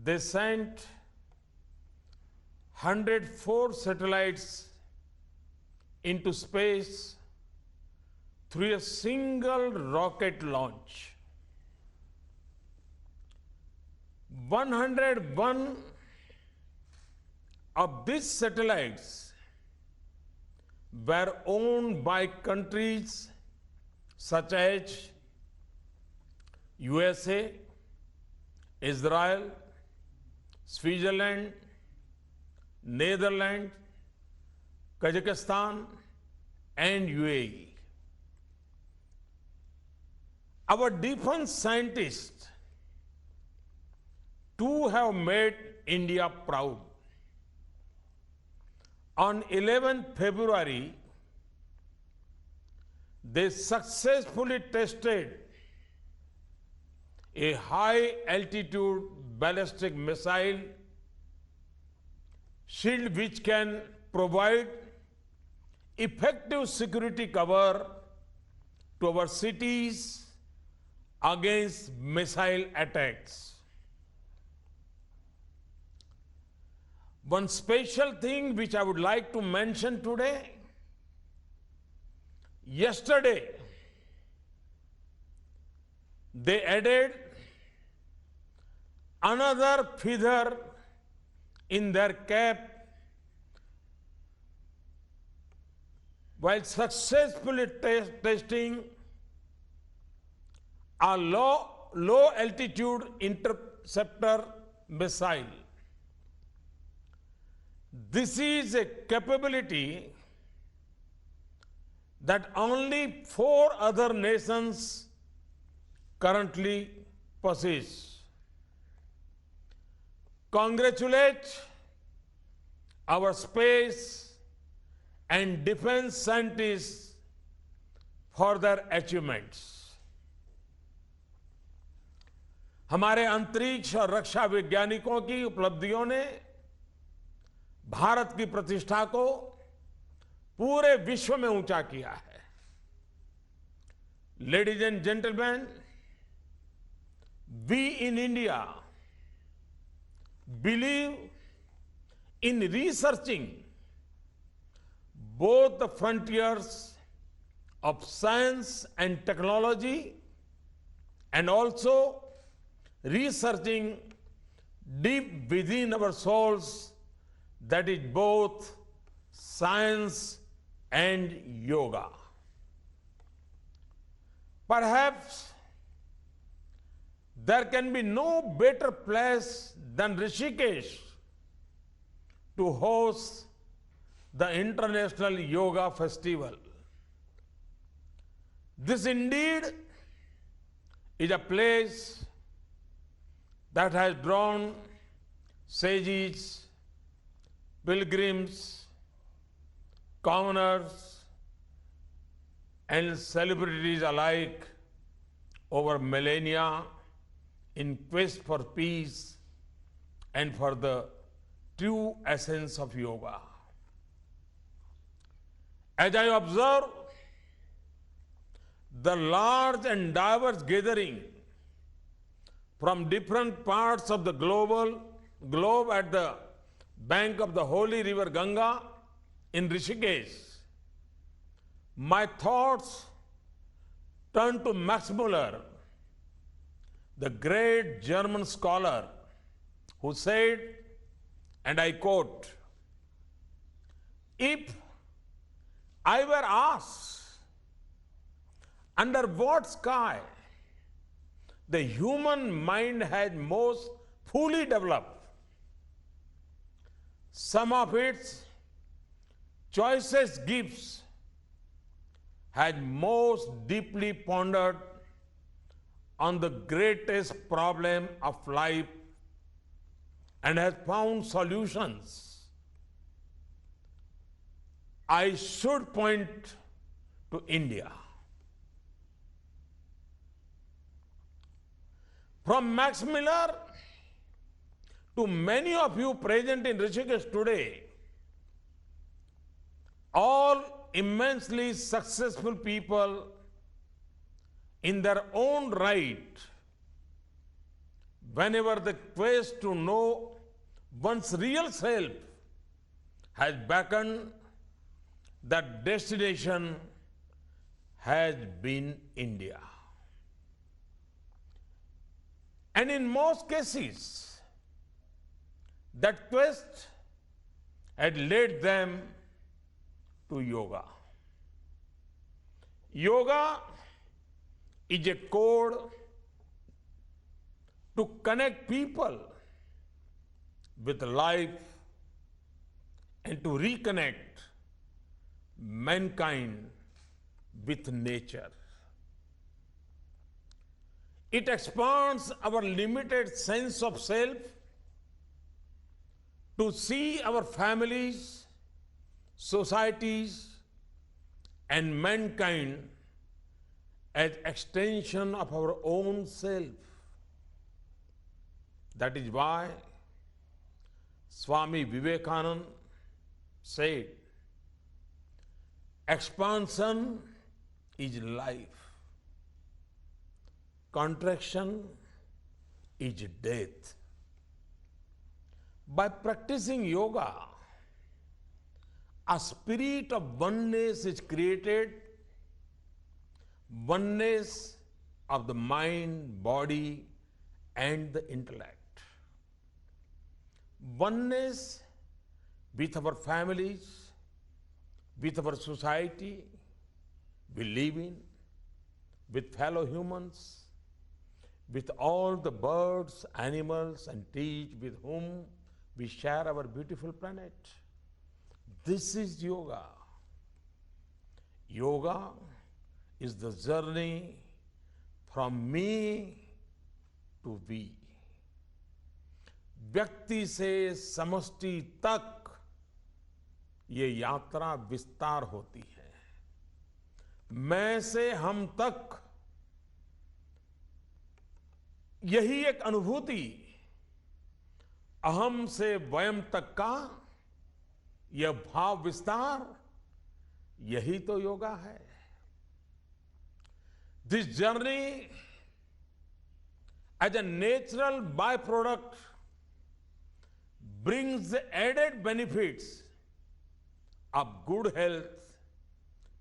They sent 104 satellites into space through a single rocket launch. 101 of these satellites were owned by countries such as USA, Israel, Switzerland, Netherlands, Kazakhstan, and UAE. Our defense scientists too have made India proud. On 11 February, they successfully tested a high-altitude ballistic missile shield which can provide effective security cover to our cities against missile attacks. One special thing which I would like to mention today, yesterday, they added another feather in their cap while successfully testing a low altitude interceptor missile. This is a capability that only 4 other nations currently possess. Congratulate our space and defense scientists for their achievements. हमारे अंतरिक्ष और रक्षा वैज्ञानिकों की उपलब्धियों ने भारत की प्रतिष्ठा को पूरे विश्व में ऊंचा किया है. Ladies and gentlemen, we in India believe in researching both the frontiers of science and technology and also researching deep within our souls, that is both science and yoga. Perhaps there can be no better place than Rishikesh to host the International Yoga Festival. This indeed is a place that has drawn sages, pilgrims, commoners, and celebrities alike over millennia in quest for peace and for the true essence of yoga. As I observe the large and diverse gathering from different parts of the globe at the bank of the holy river Ganga in Rishikesh, my thoughts turn to Max Muller, the great German scholar, who said, and I quote, "If I were asked under what sky the human mind has most fully developed, some of its choicest gifts had most deeply pondered on the greatest problem of life and has found solutions, I should point to India." From Max Muller to many of you present in Rishikesh today, all immensely successful people in their own right, whenever the quest to know one's real self has beckoned, the destination has been India. And in most cases, that quest had led them to yoga. Yoga is a code to connect people with life and to reconnect mankind with nature. It expands our limited sense of self to see our families, societies, and mankind as extension of our own self. That is why Swami Vivekananda said, expansion is life, contraction is death. By practicing yoga, a spirit of oneness is created, oneness of the mind, body, and the intellect. Oneness with our families, with our society we live in, with fellow humans, with all the birds, animals, and trees with whom we share our beautiful planet. This is yoga. Yoga is the journey from me to we. व्यक्ति से समष्टि तक ये यात्रा विस्तार होती है। मैं से हम तक यही एक अनुभूति, अहम से वयम तक का यह भाव विस्तार, यही तो योगा है। This journey as a natural byproduct brings the added benefits of good health,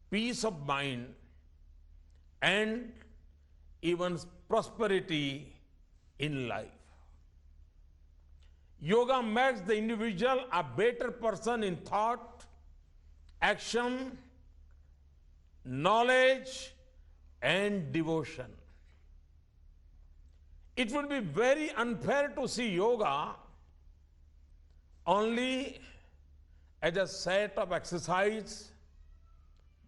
peace of mind, and even prosperity in life. Yoga makes the individual a better person in thought, action, knowledge, and devotion. It would be very unfair to see yoga only as a set of exercise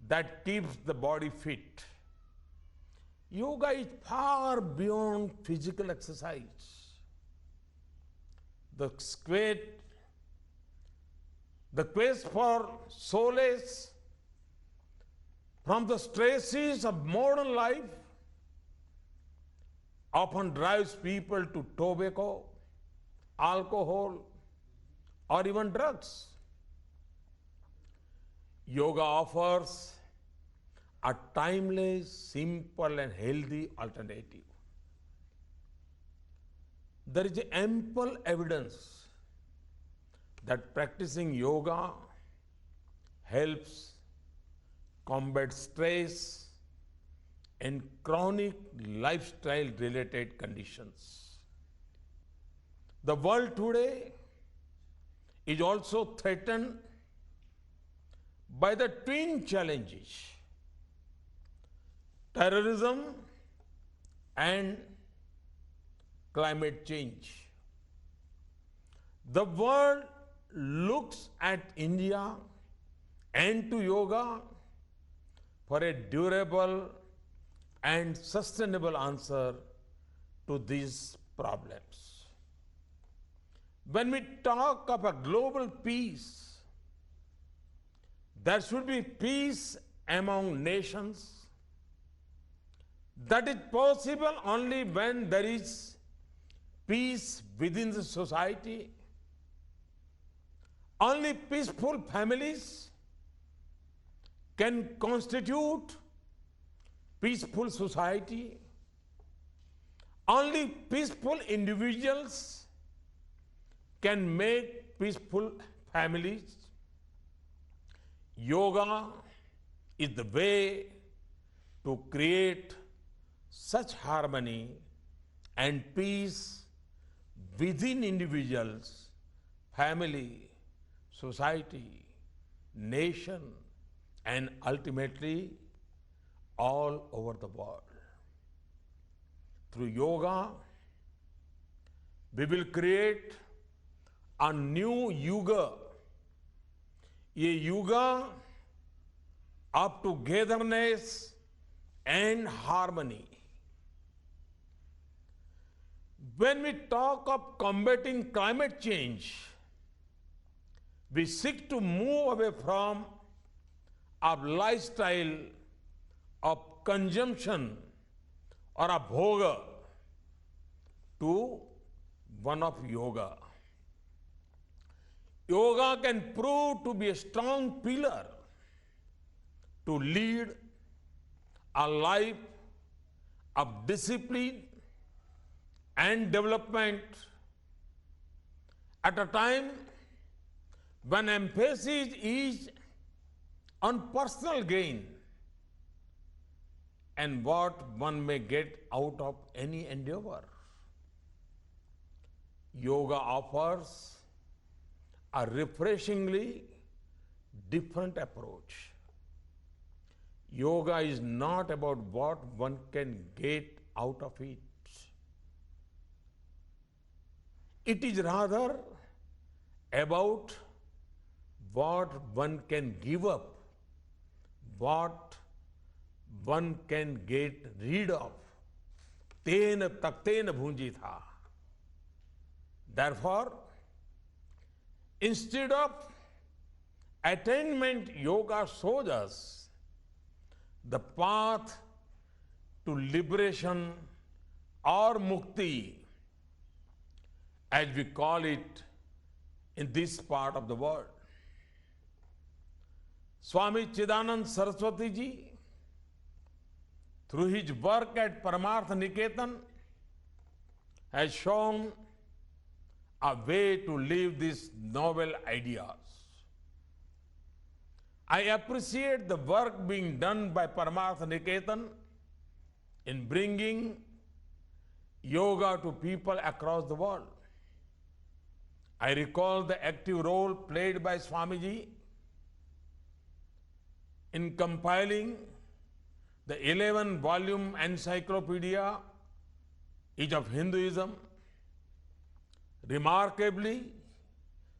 that keeps the body fit. Yoga is far beyond physical exercise. The quest for solace from the stresses of modern life often drives people to tobacco, alcohol, or even drugs. Yoga offers a timeless, simple, and healthy alternative. There is ample evidence that practicing yoga helps combat stress and chronic lifestyle-related conditions. The world today is also threatened by the twin challenges: terrorism and climate change. The world looks at India and to yoga for a durable and sustainable answer to these problems. When we talk of a global peace, there should be peace among nations. That is possible only when there is peace within the society. Only peaceful families can constitute peaceful society. Only peaceful individuals can make peaceful families. Yoga is the way to create such harmony and peace within individuals, family, society, nation, and ultimately all over the world. Through yoga, we will create a new yuga. ये युगा of togetherness and harmony. When we talk of combating climate change, we seek to move away from a lifestyle of consumption or a bhoga to one of yoga. Yoga can prove to be a strong pillar to lead a life of discipline and development at a time when emphasis is on personal gain and what one may get out of any endeavor. Yoga offers a refreshingly different approach. Yoga is not about what one can get out of it. It is rather about what one can give up, what one can get rid of. Ten takten bhunji tha. Therefore, instead of attainment, yoga shows us the path to liberation or mukti, as we call it in this part of the world. Swami Chidanand Saraswati ji, through his work at Paramartha Niketan, has shown a way to live these novel ideas. I appreciate the work being done by Paramartha Niketan in bringing yoga to people across the world. I recall the active role played by Swamiji in compiling the 11-volume encyclopedia Age of Hinduism. Remarkably,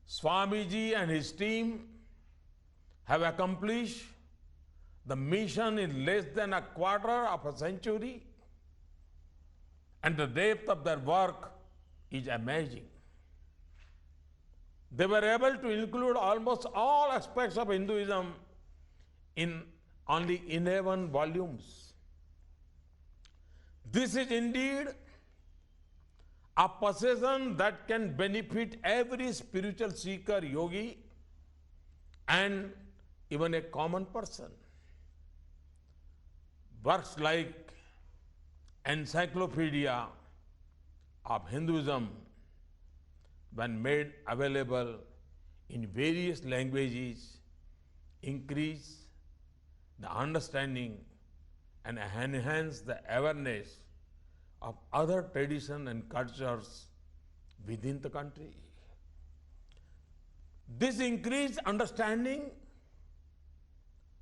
Swamiji and his team have accomplished the mission in less than a quarter of a century, and the depth of their work is amazing. They were able to include almost all aspects of Hinduism in only 11 volumes. This is indeed a possession that can benefit every spiritual seeker, yogi, and even a common person. Works like Encyclopedia of Hinduism, when made available in various languages, increase the understanding and enhance the awareness of other traditions and cultures within the country. This increased understanding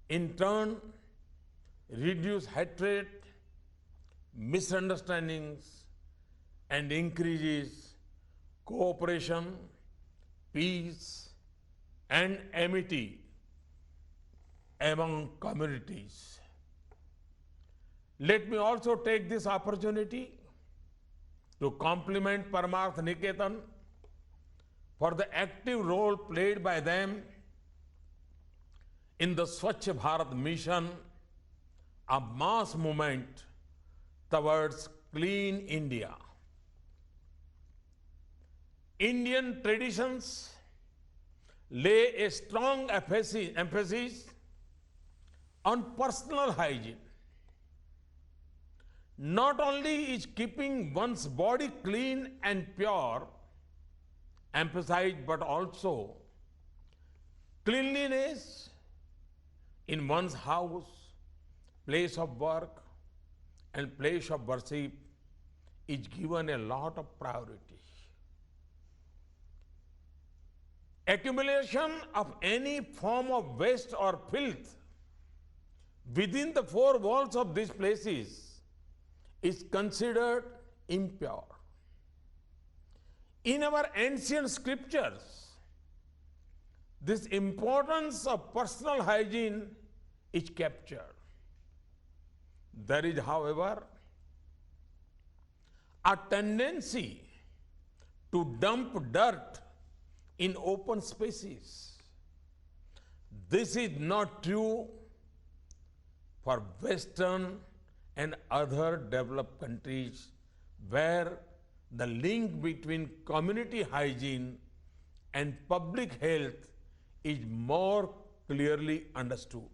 in turn reduce hatred, misunderstandings, and increases cooperation, peace, and amity among communities. Let me also take this opportunity to compliment Paramartha Niketan for the active role played by them in the Swachh Bharat mission, a mass movement towards clean India. Indian traditions lay a strong emphasis on personal hygiene. not only is keeping one's body clean and pure emphasized, but also cleanliness in one's house, place of work, and place of worship is given a lot of priority. Accumulation of any form of waste or filth within the four walls of these places is considered impure. In our ancient scriptures, this importance of personal hygiene is captured. There is, however, a tendency to dump dirt in open spaces. This is not true for Western and other developed countries where the link between community hygiene and public health is more clearly understood.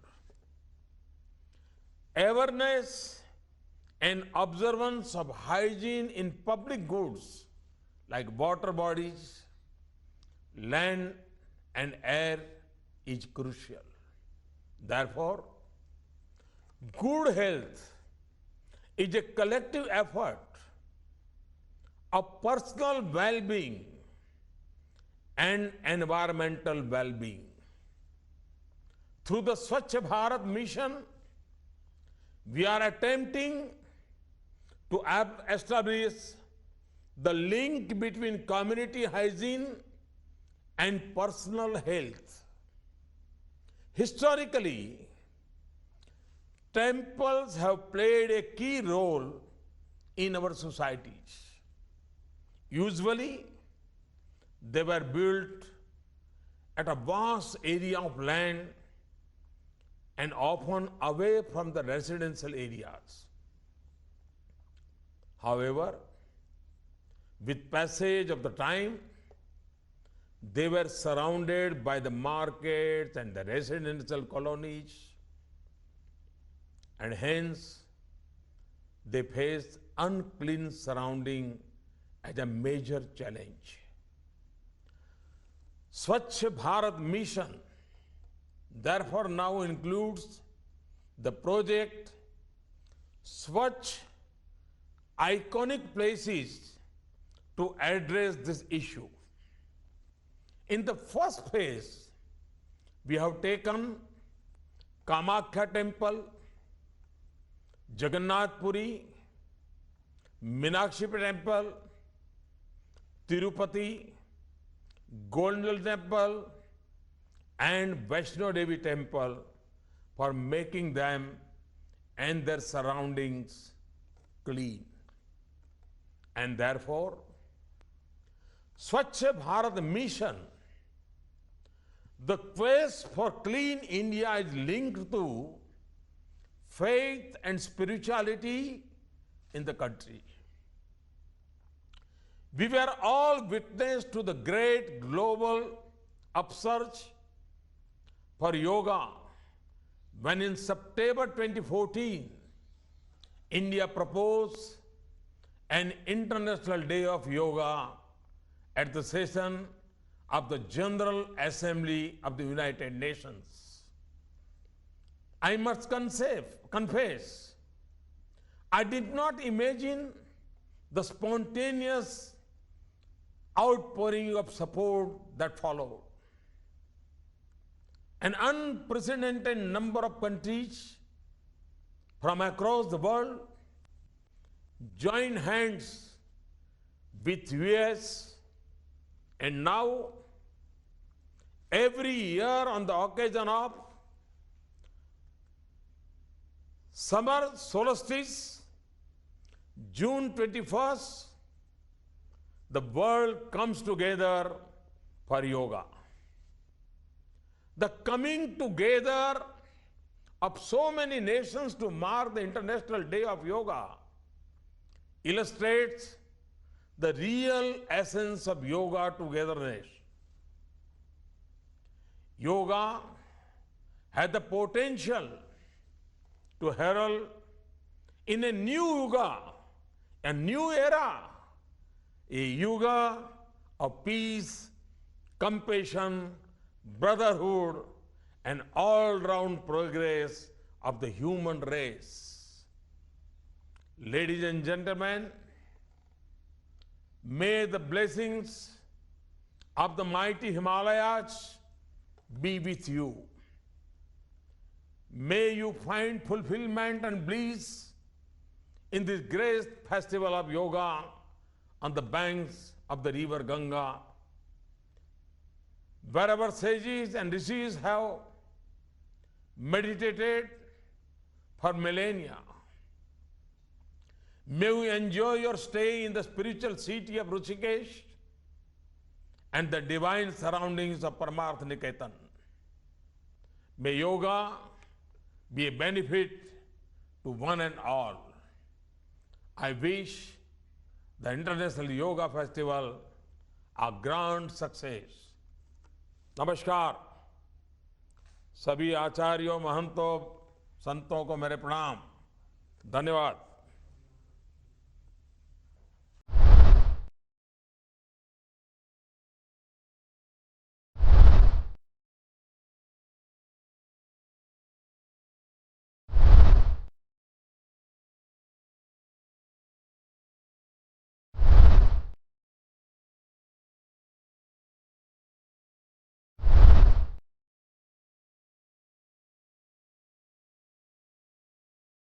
Awareness and observance of hygiene in public goods like water bodies, land and air is crucial. Therefore, good health is a collective effort of personal well-being and environmental well-being. Through the Swachh Bharat mission, we are attempting to establish the link between community hygiene and personal health. Historically, temples have played a key role in our societies. Usually, they were built at a vast area of land and often away from the residential areas. However, with passage of the time, they were surrounded by the markets and the residential colonies, and hence they faced unclean surrounding as a major challenge. Swachh Bharat mission therefore now includes the project Swachh Iconic Places to address this issue. In the first phase, we have taken Kamakhya Temple, Jagannath Puri, Meenakshi Temple, Tirupati, Golden Temple, and Vaishno Devi Temple for making them and their surroundings clean. And therefore, Swachh Bharat mission, the quest for clean India is linked to faith and spirituality in the country. We were all witness to the great global upsurge for yoga when in September 2014, India proposed an International Day of Yoga at the session of the General Assembly of the United Nations. I must confess, I did not imagine the spontaneous outpouring of support that followed. An unprecedented number of countries from across the world joined hands with US, and now every year on the occasion of summer solstice, June 21st, the world comes together for yoga. The coming together of so many nations to mark the International Day of Yoga illustrates the real essence of yoga togetherness. Yoga has the potential to herald in a new yuga, a new era, a yuga of peace, compassion, brotherhood, and all-round progress of the human race. Ladies and gentlemen, may the blessings of the mighty Himalayas be with you. May you find fulfillment and bliss in this great festival of yoga on the banks of the river Ganga. Wherever sages and rishis have meditated for millennia, may you enjoy your stay in the spiritual city of Rishikesh and the divine surroundings of Paramarth Niketan. May yoga be a benefit to one and all. I wish the International Yoga Festival a grand success. नमस्कार। सभी आचार्यों, महंतों, संतों को मेरे प्रणाम। धन्यवाद।